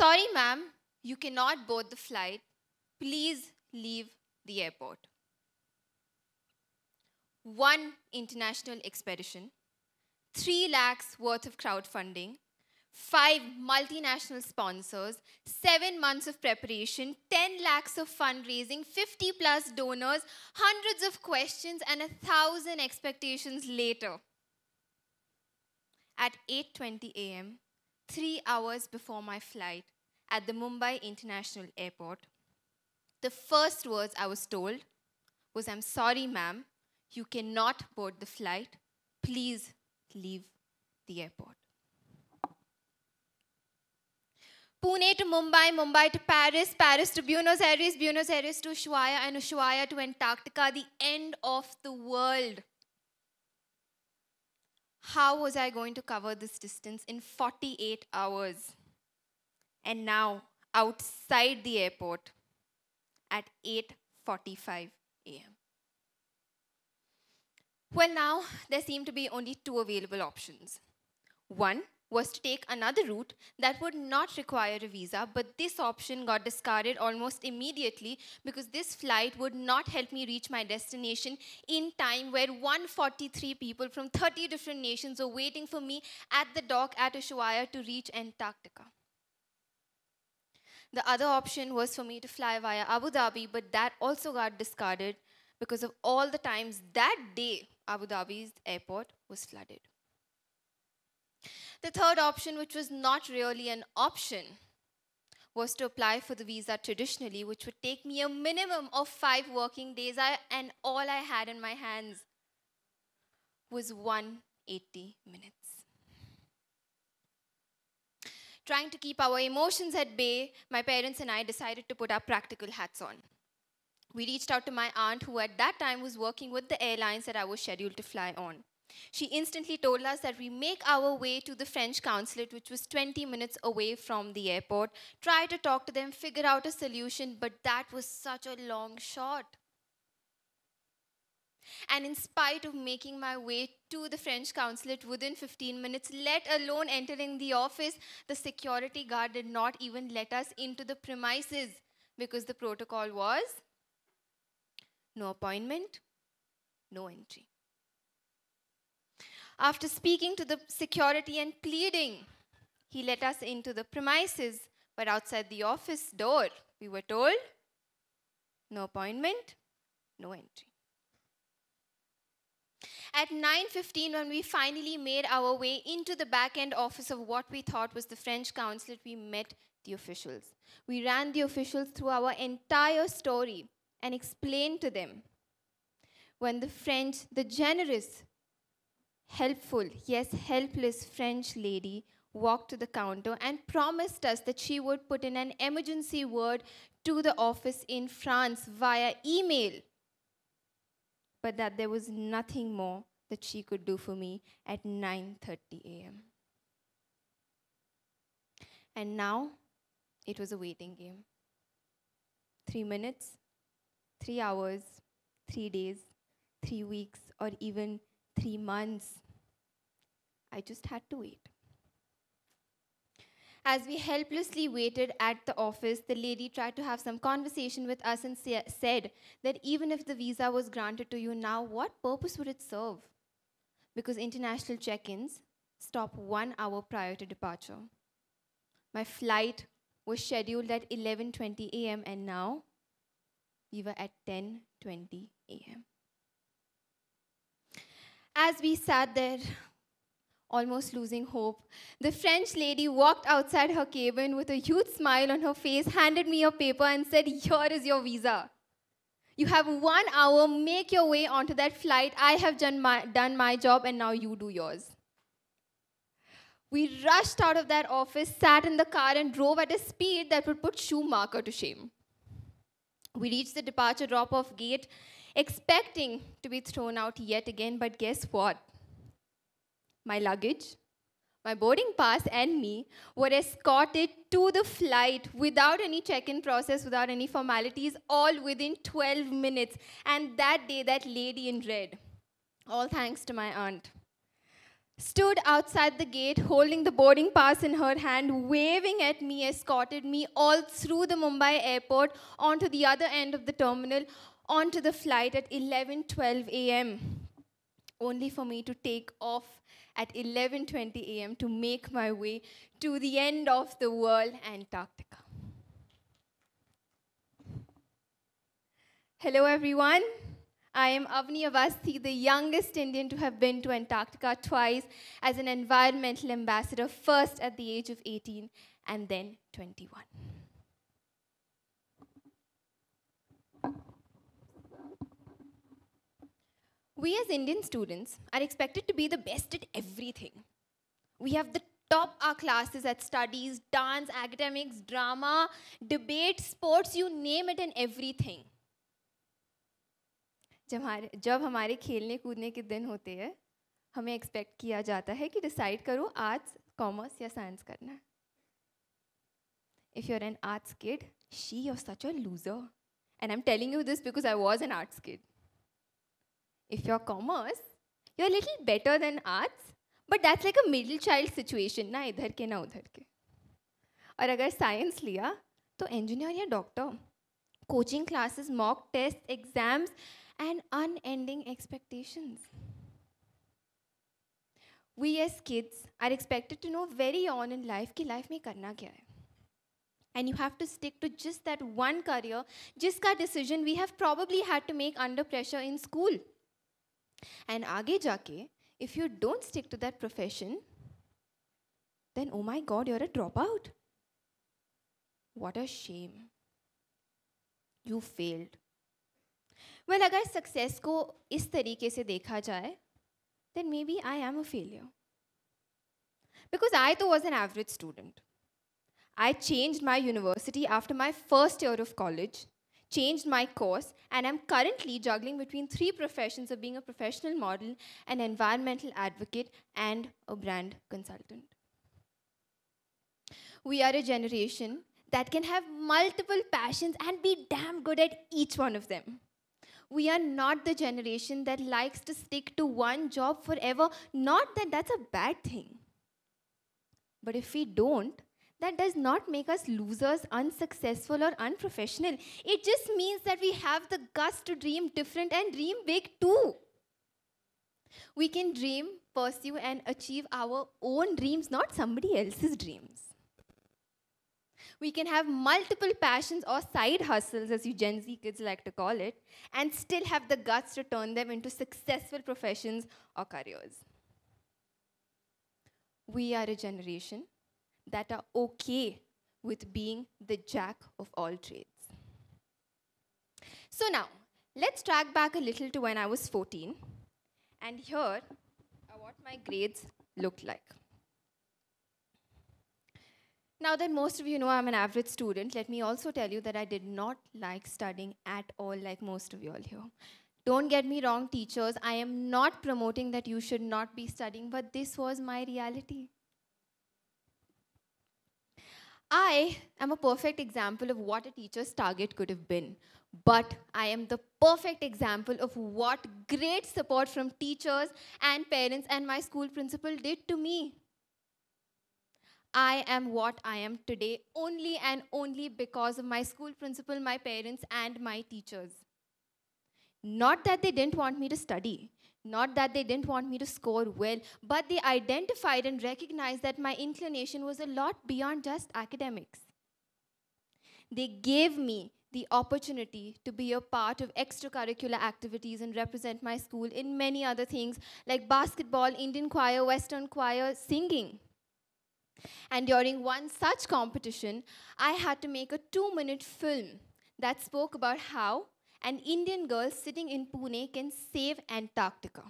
Sorry, ma'am, you cannot board the flight. Please leave the airport. One international expedition, 3 lakhs worth of crowdfunding, 5 multinational sponsors, 7 months of preparation, 10 lakhs of fundraising, 50 plus donors, hundreds of questions, and 1,000 expectations later. At 8:20 a.m., 3 hours before my flight at the Mumbai International Airport, the first words I was told was, "I'm sorry, ma'am, you cannot board the flight. Please leave the airport." Pune to Mumbai, Mumbai to Paris, Paris to Buenos Aires, Buenos Aires to Ushuaia, and Ushuaia to Antarctica, the end of the world. How was I going to cover this distance in 48 hours? And now, outside the airport at 8:45 a.m. Well, now, there seemed to be only 2 available options. One was to take another route that would not require a visa, but this option got discarded almost immediately because this flight would not help me reach my destination in time, where 143 people from 30 different nations were waiting for me at the dock at Ushuaia to reach Antarctica. The other option was for me to fly via Abu Dhabi, but that also got discarded because of all the times that day Abu Dhabi's airport was flooded. The third option, which was not really an option, was to apply for the visa traditionally, which would take me a minimum of 5 working days, and all I had in my hands was 180 minutes. Trying to keep our emotions at bay, my parents and I decided to put our practical hats on. We reached out to my aunt, who at that time was working with the airlines that I was scheduled to fly on. She instantly told us that we make our way to the French consulate, which was 20 minutes away from the airport, try to talk to them, figure out a solution, but that was such a long shot. And in spite of making my way to the French consulate within 15 minutes, let alone entering the office, the security guard did not even let us into the premises because the protocol was no appointment, no entry. After speaking to the security and pleading, he let us into the premises, but outside the office door, we were told, no appointment, no entry. At 9:15, when we finally made our way into the back-end office of what we thought was the French consulate, we met the officials. We ran the officials through our entire story and explained to them. When the generous, helpful, yes, helpless French lady walked to the counter and promised us that she would put in an emergency word to the office in France via email, but that there was nothing more that she could do for me at 9:30 a.m. And now, it was a waiting game. 3 minutes, 3 hours, 3 days, 3 weeks, or even 3 months. I just had to wait. As we helplessly waited at the office, the lady tried to have some conversation with us and said that even if the visa was granted to you now, what purpose would it serve? Because international check-ins stop 1 hour prior to departure. My flight was scheduled at 11:20 a.m. and now we were at 10:20 a.m. As we sat there, almost losing hope, the French lady walked outside her cabin with a huge smile on her face, handed me a paper and said, "Here is your visa. You have 1 hour, make your way onto that flight. I have done my job and now you do yours." We rushed out of that office, sat in the car and drove at a speed that would put Schumacher to shame. We reached the departure drop-off gate, expecting to be thrown out yet again, but guess what? My luggage, my boarding pass and me were escorted to the flight without any check-in process, without any formalities, all within 12 minutes. And that day, that lady in red, all thanks to my aunt, stood outside the gate holding the boarding pass in her hand, waving at me, escorted me all through the Mumbai airport onto the other end of the terminal, onto the flight at 11:12 a.m., only for me to take off at 11:20 a.m. to make my way to the end of the world, Antarctica. Hello, everyone. I am Avni Awasthee, the youngest Indian to have been to Antarctica twice as an environmental ambassador, first at the age of 18 and then 21. We as Indian students are expected to be the best at everything. We have the top our classes at studies, dance, academics, drama, debate, sports, you name it, and everything. जब हमारे खेलने कूदने के दिन होते हैं, हमें expect किया जाता है कि डिसाइड करो आर्ट्स, कॉमर्स या साइंस करना है. If you're an arts kid, you're such a loser. And I'm telling you this because I was an arts kid. If you're commerce, you're a little better than arts, but that's like a middle child situation, ना इधर के ना उधर के. और अगर science लिया, तो engineer या doctor. Coaching classes, mock tests, exams, and unending expectations. We as kids are expected to know very on in life कि life में करना क्या है. And you have to stick to just that one career, जिसका decision we have probably had to make under pressure in school. And आगे जाके, if you don't stick to that profession, then oh my God, you're a dropout. What a shame. You failed. Well, अगर success को इस तरीके से देखा जाए, then maybe I am a failure. Because I too was an average student. I changed my university after my first year of college, changed my course, and I'm currently juggling between 3 professions of being a professional model, an environmental advocate, and a brand consultant. We are a generation that can have multiple passions and be damn good at each one of them. We are not the generation that likes to stick to one job forever. Not that that's a bad thing. But if we don't, that does not make us losers, unsuccessful, or unprofessional. It just means that we have the guts to dream different and dream big too. We can dream, pursue, and achieve our own dreams, not somebody else's dreams. We can have multiple passions or side hustles, as you Gen Z kids like to call it, and still have the guts to turn them into successful professions or careers. We are a generation that are okay with being the jack of all trades. So now, let's track back a little to when I was 14, and here are what my grades looked like. Now that most of you know I'm an average student, let me also tell you that I did not like studying at all like most of you all here. Don't get me wrong, teachers, I am not promoting that you should not be studying, but this was my reality. I am a perfect example of what a teacher's target could have been, but I am the perfect example of what great support from teachers and parents and my school principal did to me. I am what I am today only and only because of my school principal, my parents, and my teachers. Not that they didn't want me to study, not that they didn't want me to score well, but they identified and recognized that my inclination was a lot beyond just academics. They gave me the opportunity to be a part of extracurricular activities and represent my school in many other things like basketball, Indian choir, Western choir, singing. And during one such competition, I had to make a 2-minute film that spoke about how an Indian girl sitting in Pune can save Antarctica,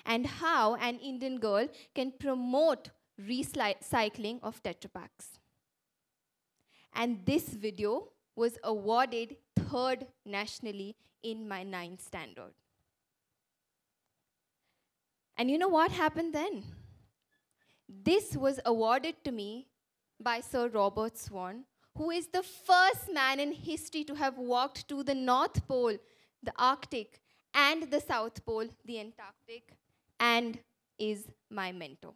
and how an Indian girl can promote recycling of Tetra Paks. And this video was awarded 3rd nationally in my 9th standard. And you know what happened then? This was awarded to me by Sir Robert Swan, who is the first man in history to have walked to the North Pole, the Arctic, and the South Pole, the Antarctic, and is my mentor.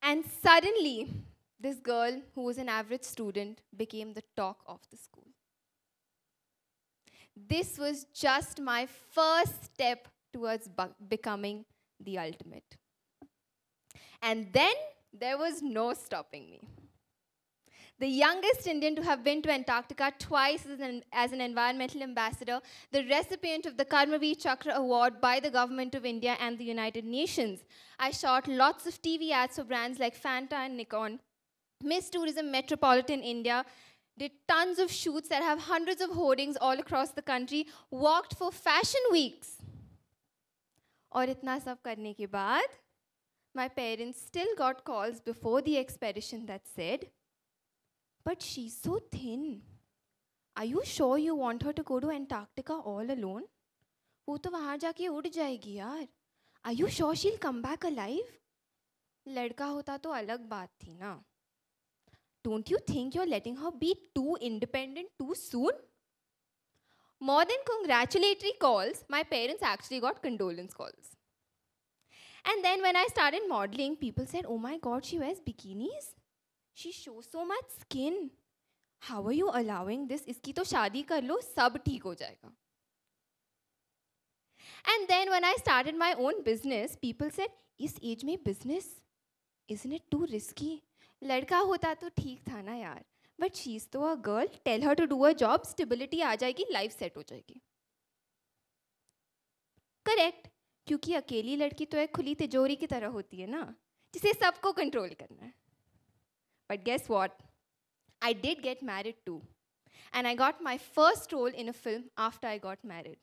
And suddenly, this girl who was an average student became the talk of the school. This was just my first step towards becoming the ultimate. And then there was no stopping me. The youngest Indian to have been to Antarctica twice as an environmental ambassador, the recipient of the Karmavir Chakra Award by the Government of India and the United Nations. I shot lots of TV ads for brands like Fanta and Nikon, Miss Tourism Metropolitan India, did tons of shoots that have hundreds of hoardings all across the country, walked for fashion weeks. और इतना सब करने के बाद, my parents still got calls before the expedition that said, "But she's so thin. Are you sure you want her to go to Antarctica all alone? वो तो वहाँ जाके उड़ जाएगी यार. Are you sure she'll come back alive?" लड़का होता तो अलग बात थी ना. Don't you think you're letting her be too independent too soon? More than congratulatory calls, my parents actually got condolence calls. And then when I started modeling, people said, "Oh my God, she wears bikinis? She shows so much skin. How are you allowing this? Iski to shaadi kar lo, sab theek ho jayega." And then when I started my own business, people said, "Is age mein business? Isn't it too risky? लड़का होता तो ठीक था ना यार. But she's तो a girl. Tell her to do a job. Stability आ जाएगी, life set हो जाएगी." Correct. क्योंकि अकेली लड़की तो एक खुली तिजोरी की तरह होती है ना, जिसे सबको कंट्रोल करना है. But guess what? I did get married too. And I got my first role in a film after I got married.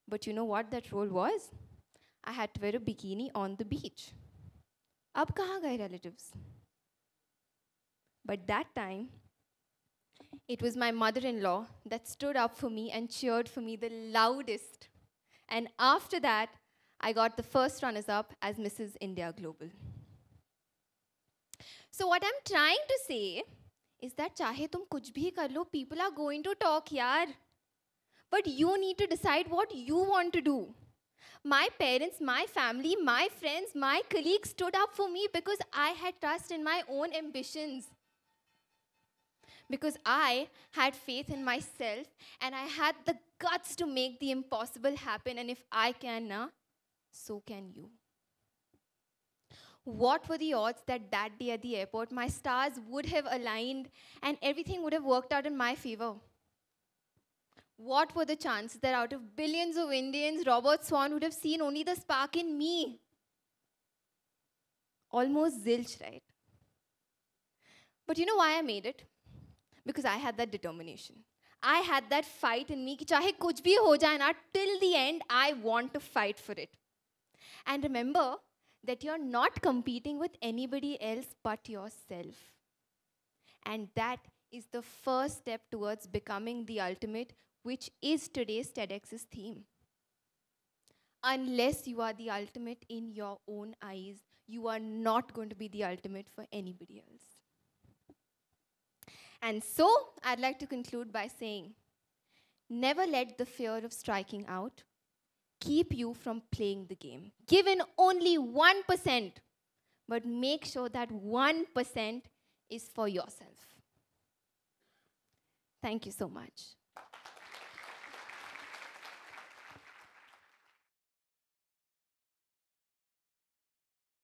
But you know what that role was? I had to wear a bikini on the beach. अब कहाँ गए relatives? But that time, it was my mother-in-law that stood up for me and cheered for me the loudest. And after that, I got the first runners-up as Mrs. India Global. So what I'm trying to say is that चाहे तुम कुछ भी कर लो, people are going to talk यार. But you need to decide what you want to do. My parents, my family, my friends, my colleagues stood up for me because I had trust in my own ambitions. Because I had faith in myself and I had the guts to make the impossible happen. And if I can now, so can you. What were the odds that that day at the airport, my stars would have aligned and everything would have worked out in my favor? What were the chances that out of billions of Indians, Robert Swan would have seen only the spark in me? Almost zilch, right? But you know why I made it? Because I had that determination. I had that fight in me कि चाहे कुछ भी हो जाए ना, till the end, I want to fight for it. And remember that you're not competing with anybody else but yourself. And that is the first step towards becoming the ultimate, which is today's TEDx's theme. Unless you are the ultimate in your own eyes, you are not going to be the ultimate for anybody else. And so, I'd like to conclude by saying, never let the fear of striking out keep you from playing the game. Give in only 1%, but make sure that 1% is for yourself. Thank you so much.